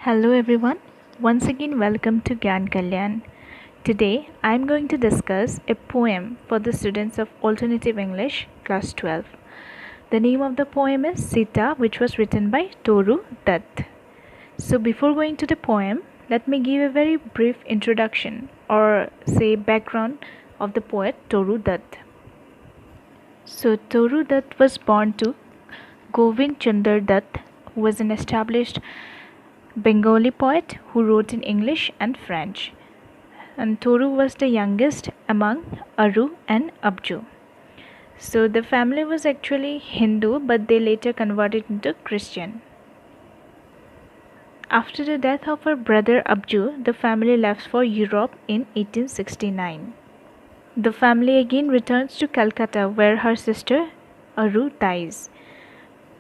Hello everyone, once again welcome to GYANKALYAN. Today I am going to discuss a poem for the students of Alternative English class 12. The name of the poem is Sita, which was written by Toru Dutt. So before going to the poem, let me give a very brief introduction or say background of the poet Toru Dutt. So Toru Dutt was born to Govind Chandra Dutt, who was an established Bengali poet who wrote in English and French. And Toru was the youngest among Aru and Abju. So the family was actually Hindu, but they later converted into Christian. After the death of her brother Abju, the family left for Europe in 1869. The family again returns to Calcutta, where her sister Aru dies.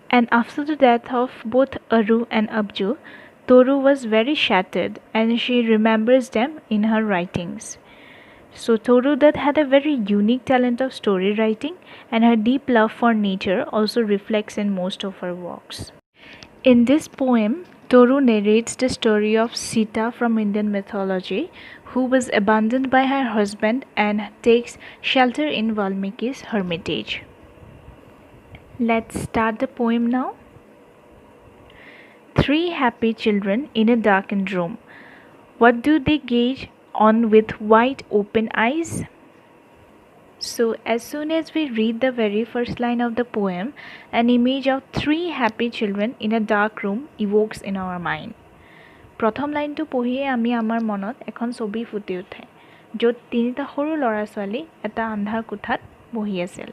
And after the death of both Aru and Abju, Toru was very shattered and she remembers them in her writings. So Toru Dutt had a very unique talent of story writing, and her deep love for nature also reflects in most of her works. In this poem, Toru narrates the story of Sita from Indian mythology, who was abandoned by her husband and takes shelter in Valmiki's hermitage. Let's start the poem now. Three happy children in a darkened room. What do they gaze on with wide open eyes? So as soon as we read the very first line of the poem, an image of three happy children in a dark room evokes in our mind. প্ৰথম লাইনটো পঢ়িয়ে আমি আমাৰ মনত এখন ছবি ফুটি উঠে, য'ত তিনিটা সৰু ল'ৰা ছোৱালী এটা আন্ধাৰ কোঠাত বহি আছিল.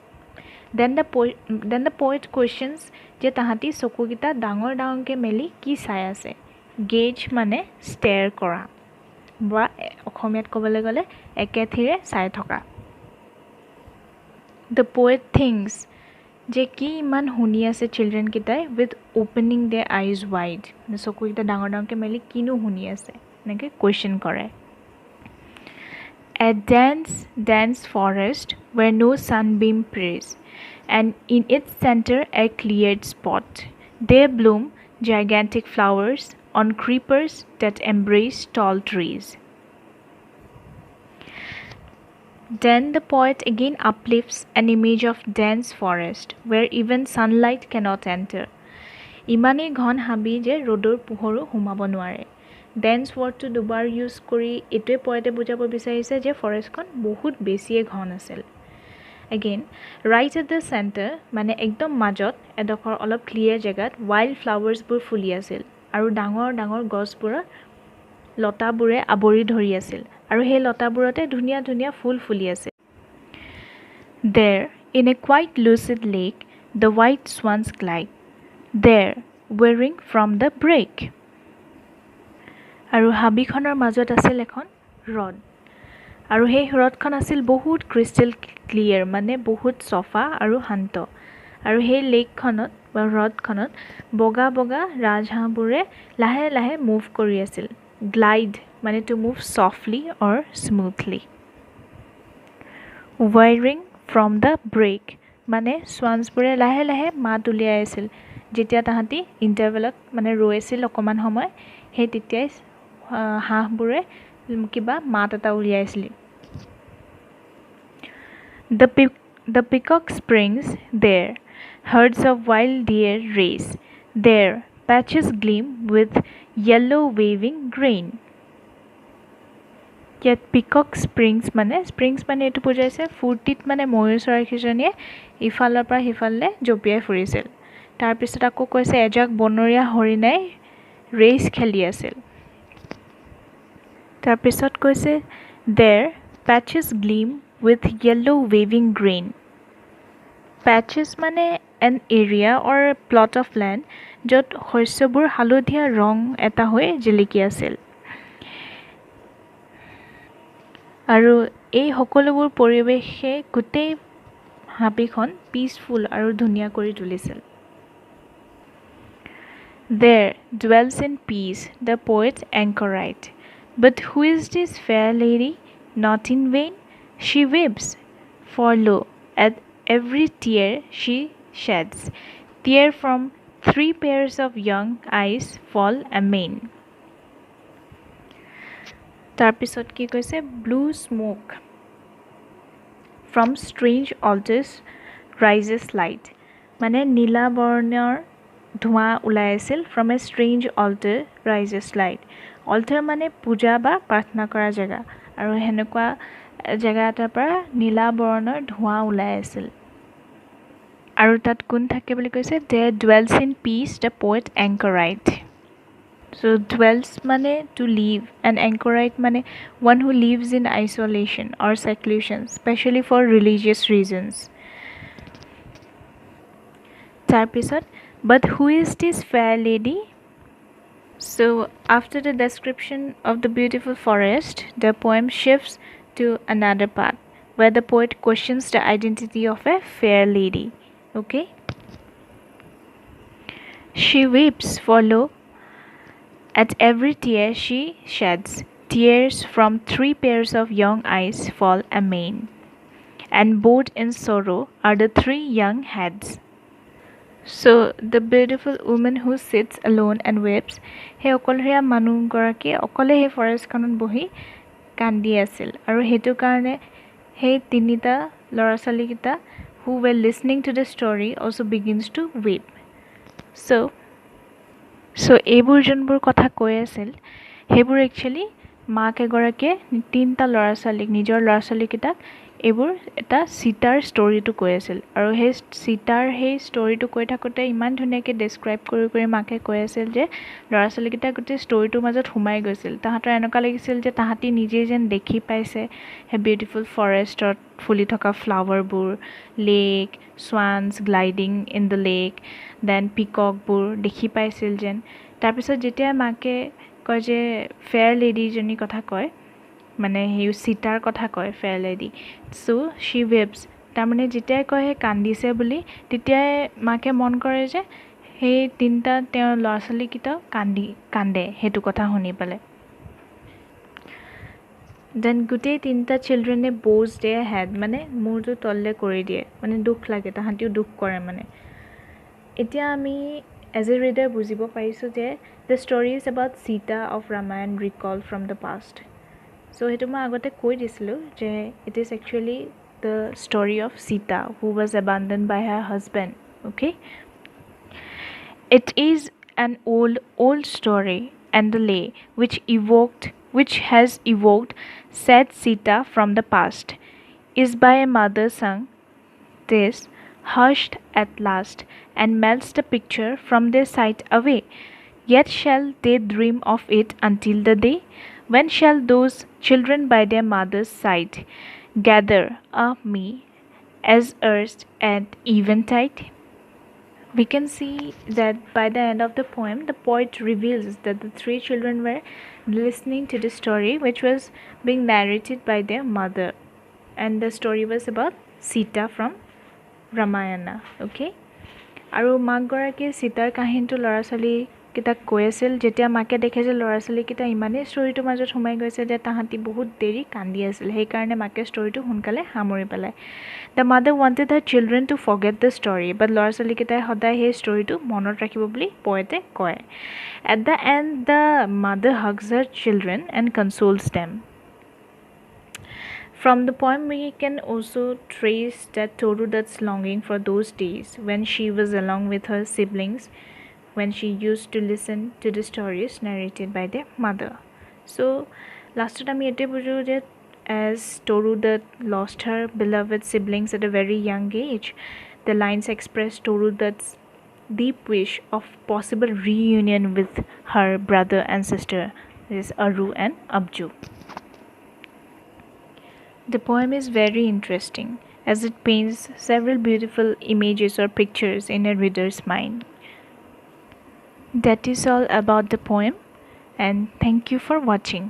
Then the poet questions যে তাহাঁতি চকুকেইটা ডাঙৰ ডাঙৰকৈ মেলি কি চাই আছে. গেজ মানে ষ্টেয়াৰ কৰা বা অসমীয়াত ক'বলৈ গ'লে একেথিৰে চাই থকা. The poet thinks যে কি ইমান শুনি আছে চিলড্ৰেন কেইটাই with opening their eyes wide. চকুকেইটা ডাঙৰ ডাঙৰকৈ মেলি কিনো শুনি আছে এনেকৈ কুৱেশ্যন কৰে. A dense forest where no sunbeam prays, and in its center a cleared spot. There bloom gigantic flowers on creepers that embrace tall trees. Then the poet again uplifts an image of dense forest where even sunlight cannot enter. ইমানেই ঘন হাবি যে ৰ'দৰ পোহৰো সোমাব নোৱাৰে. Dance ৱৰ্ডটো দুবাৰ use কৰি এইটোৱে পয়েটে বুজাব বিচাৰিছে যে ফৰেষ্টখন বহুত বেছিয়ে ঘন আছিল. Again, right at the center, মানে একদম মাজত এডোখৰ অলপ ক্লিয়াৰ জেগাত wild flowers-বোৰ ফুলি আছিল আৰু ডাঙৰ ডাঙৰ গছবোৰৰ লতাবোৰে আৱৰি ধৰি আছিল আৰু সেই লতাবোৰতে ধুনীয়া ধুনীয়া ফুল ফুলি আছিল. There, in a quite lucid lake, the white swans glide. There, wearing from the break. আৰু হাবিখনৰ মাজত আছিল এখন হ্ৰদ. আৰু সেই হ্ৰদখন আছিল বহুত ক্ৰিষ্টেল ক্লিয়াৰ, মানে বহুত চফা আৰু শান্ত. আৰু সেই লেকখনত বা হ্ৰদখনত বগা বগা ৰাজহাঁহবোৰে লাহে লাহে মুভ কৰি আছিল. গ্লাইড মানে to move softly or smoothly. Veering from the break মানে সোৱান্সবোৰে লাহে লাহে মাত উলিয়াই আছিল. যেতিয়া তাহাঁতি ইণ্টাৰভেলত মানে ৰৈ আছিল অকণমান সময়, সেই তেতিয়াই হাঁহবোৰে কিবা মাত এটা উলিয়াইছিল. The peacock springs there, herds of wild deer race. There, patches gleam with yellow waving grain. Yet peacock springs মানে এইটো বুজাইছে ফূৰ্তিত মানে ময়ূৰ চৰাইকেইজনীয়ে ইফালৰ পৰা সিফালে জঁপিয়াই ফুৰিছিল. তাৰপিছত আকৌ কৈছে এজাক বনৰীয়া হৰিণাই ৰেচ খেলি আছিল. তাৰপিছত কৈছে there patches gleam with yellow waving grain. Patches মানে an area or plot of land য'ত শস্যবোৰ হালধীয়া ৰং এটা হৈ জিলিকি আছিল. আৰু এই সকলোবোৰ পৰিৱেশে গোটেই হাবিখন পিচফুল আৰু ধুনীয়া কৰি তুলিছিল. There dwells in peace the poet anchorite. But who is this fair lady? Not in vain she weeps, for lo, at every tear she sheds, tear from 3 pairs of young eyes fall amain. তাৰপিছত কি কৈছে blue smoke from strange altars rises light মানে নীলা বৰ্ণৰ ধোঁৱা ওলাই আছিল from a strange altar rises light altar মানে পূজা বা প্ৰাৰ্থনা কৰা জেগা আৰু হেনেকুৱা জেগা এটাৰ পৰা নীলা বৰ্ণৰ ধোঁৱা ওলাই আছিল আৰু তাত কোন থাকে বুলি কৈছে there dwells in peace the poet anchorite so dwells mane to live and anchorite mane one who lives in isolation or seclusion especially for religious reasons tarpisot but who is this fair lady so after the description of the beautiful forest the poem shifts to another part where the poet questions the identity of a fair lady okay she weeps for lo at every tear she sheds tears from 3 pairs of young eyes fall amain and bowed in sorrow are the 3 young heads so the beautiful woman who sits alone and weeps he okolheya manu goraki okole he forest khanot bohi kandi asil aru hetu karone he tinita lora sali kita who were listening to the story also begins to weep so ebur jonbur kotha koi asil hebur actually maak egorake tinta lora sali nijor lora sali kita ebur eta Sitar story to koi asil aru he Sitar he story to koi thakote iman dhuniya ke describe kori maake koi asil je lora sali kita gote story to majot humai goisil tahator enoka lagisil je tahati nije jen dekhi paise he beautiful forest or fully thoka flower bur lake swans gliding in the lake then peacock bur dekhi paisil jen tarpisot jetia maake koi je fair lady joni kotha koi মানে হি সিটাৰ কথা কয় fair lady so শি weeps তাৰমানে যেতিয়া কয় হে কান্দিছে বুলি তেতিয়া মাকে মন কৰে যে হে তিনটা তেওঁৰ লৰাছলি কিটা কান্দে হেতু কথা শুনি পালে দেন গুটে তিনটা চিলড্ৰেনে বোজ দে হেড মানে মূৰটো তললে কৰি দিয়ে মানে দুখ লাগে তাহাঁতিও দুখ কৰে মানে এতিয়া আমি as a reader বুজিব পাইছো যে the story is about Sita of Ramayana recalled from the past so hetu ma agote koi disilu je it is actually the story of Sita who was abandoned by her husband okay it is an old story and the lay which has evoked sad Sita from the past is by a mother sung this hushed at last and melts the picture from their sight away yet shall they dream of it until the day when shall those children by their mother's side gather me as erst at eventide we can see that by the end of the poem the poet reveals that the 3 children were listening to the story which was being narrated by their mother and the story was about Sita from Ramayana okay aru mak gorake Sitar kahintu lora sali kita কৈ আছিল যেতিয়া মাকে দেখে যে লৰা সলি kita ইমানে ষ্টৰীটো মাজত সোমাই গৈছে যে তাহাঁতি বহুত দেৰি কান্দি আছিল সেই কাৰণে মাকে ষ্টৰীটো হুনকালে হামৰি পেলাই the mother wanted her children to forget the story but লৰা সলি kita সদায় সেই ষ্টৰীটো মনত ৰাখিব বুলি পয়েতে কয় at the end the mother hugs her children and consoles them From the poem we can also trace that Toru Dutt's longing for those days when she was along with her siblings when she used to listen to the stories narrated by their mother. So last time ete bujo je as Toru Dutt lost her beloved siblings at a very young age the lines express Toru Dutt's deep wish of possible reunion with her brother and sister this is Aru and Abju. The poem is very interesting as it paints several beautiful images or pictures in a reader's mind. That is all about the poem and thank you for watching.